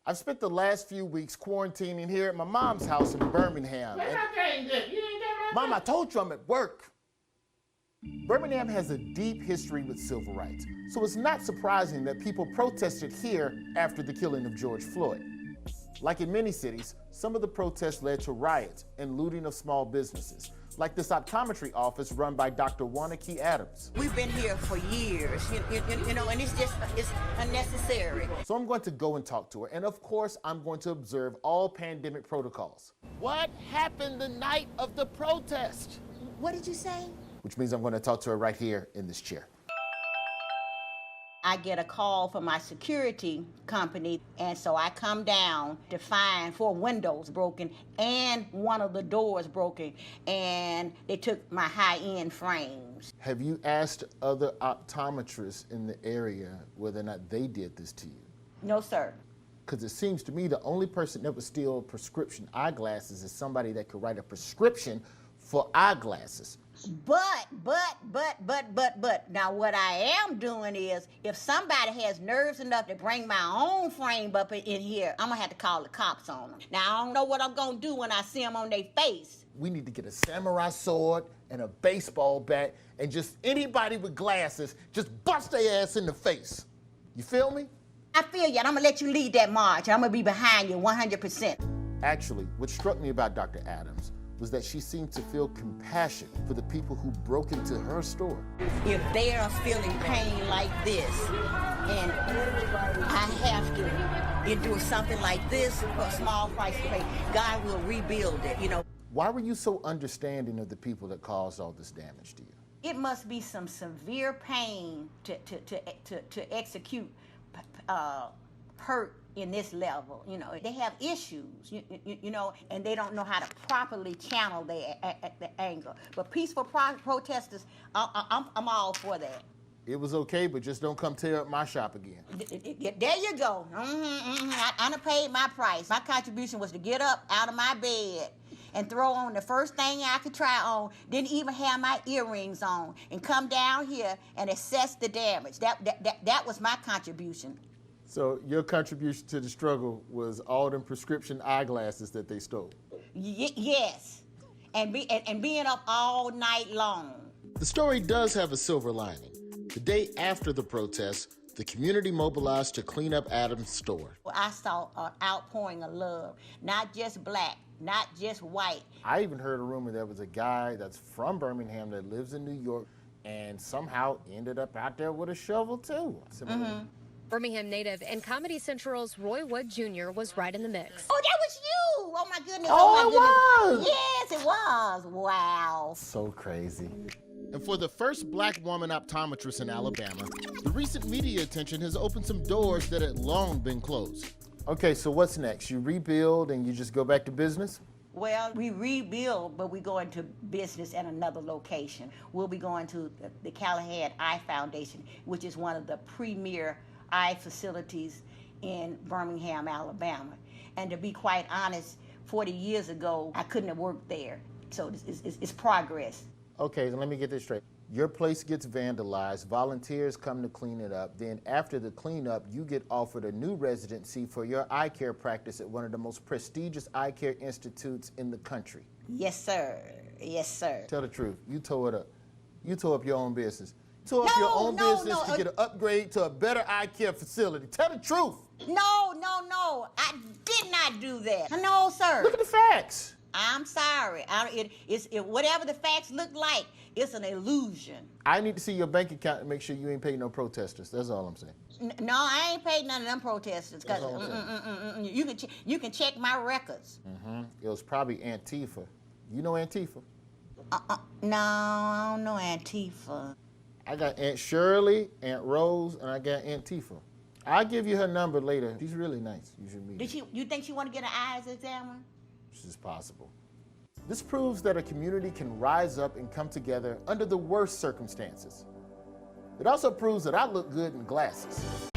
I've spent the last few weeks quarantining here at my mom's house in Birmingham. Mom, I told you I'm at work. Birmingham has a deep history with civil rights, so it's not surprising that people protested here after the killing of George Floyd. Like in many cities, some of the protests led to riots and looting of small businesses, like this optometry office run by Dr. Wanaki Adams. We've been here for years, you know, and it's unnecessary. So I'm going to go and talk to her, and of course, I'm going to observe all pandemic protocols. What happened the night of the protest? What did you say? Which means I'm going to talk to her right here in this chair. I get a call from my security company, and so I come down to find 4 windows broken and one of the doors broken, and they took my high-end frames. Have you asked other optometrists in the area whether or not they did this to you? No, sir. Because it seems to me the only person that would steal prescription eyeglasses is somebody that could write a prescription for eyeglasses. But, now what I am doing is, if somebody has nerves enough to bring my own frame up in here, I'm gonna have to call the cops on them. Now, I don't know what I'm gonna do when I see them on their face. We need to get a samurai sword and a baseball bat, and just anybody with glasses, just bust their ass in the face. You feel me? I feel you, and I'm gonna let you lead that march, and I'm gonna be behind you 100%. Actually, what struck me about Dr. Adams was that she seemed to feel compassion for the people who broke into her store. If they are feeling pain like this, and I have to endure something like this for a small price to pay, God will rebuild it, you know. Why were you so understanding of the people that caused all this damage to you? It must be some severe pain to execute hurt in this level, you know. They have issues, you know, and they don't know how to properly channel their anger. But peaceful protesters, I'm all for that. It was okay, but just don't come tear up my shop again. There you go. I done paid my price. My contribution was to get up out of my bed and throw on the first thing I could try on, didn't even have my earrings on, and come down here and assess the damage. That was my contribution. So your contribution to the struggle was all them prescription eyeglasses that they stole? Yes, and being up all night long. The story does have a silver lining. The day after the protest, the community mobilized to clean up Adams' store. I saw an outpouring of love, not just black, not just white. I even heard a rumor there was a guy that's from Birmingham that lives in New York and somehow ended up out there with a shovel too. Birmingham native and Comedy Central's Roy Wood Jr. was right in the mix. Oh, that was you! Oh my goodness! Oh, my goodness. Yes, it was. Wow. So crazy. And for the first black woman optometrist in Alabama, the recent media attention has opened some doors that had long been closed. Okay, so what's next? You rebuild and you just go back to business? Well, we rebuild, but we go into business at another location. We'll be going to the Callahan Eye Foundation, which is one of the premier eye facilities in Birmingham, Alabama. And to be quite honest, 40 years ago, I couldn't have worked there. So it's progress. Okay, then let me get this straight. Your place gets vandalized, volunteers come to clean it up, then after the cleanup, you get offered a new residency for your eye care practice at one of the most prestigious eye care institutes in the country. Yes, sir. Yes, sir. Tell the truth, you tore it up. You tore up your own business. You tore up your own business to get an upgrade to a better eye care facility. Tell the truth. No. I did not do that. No, sir. Look at the facts. I'm sorry. Whatever the facts look like, it's an illusion. I need to see your bank account and make sure you ain't paid no protesters. That's all I'm saying. No, I ain't paid none of them protesters. Cause you can check my records. It was probably Antifa. You know Antifa? No, I don't know Antifa. I got Aunt Shirley, Aunt Rose, and I got Antifa. I'll give you her number later. She's really nice. You should meet her. You think she want to get her eyes examined? This is possible. This proves that a community can rise up and come together under the worst circumstances. It also proves that I look good in glasses.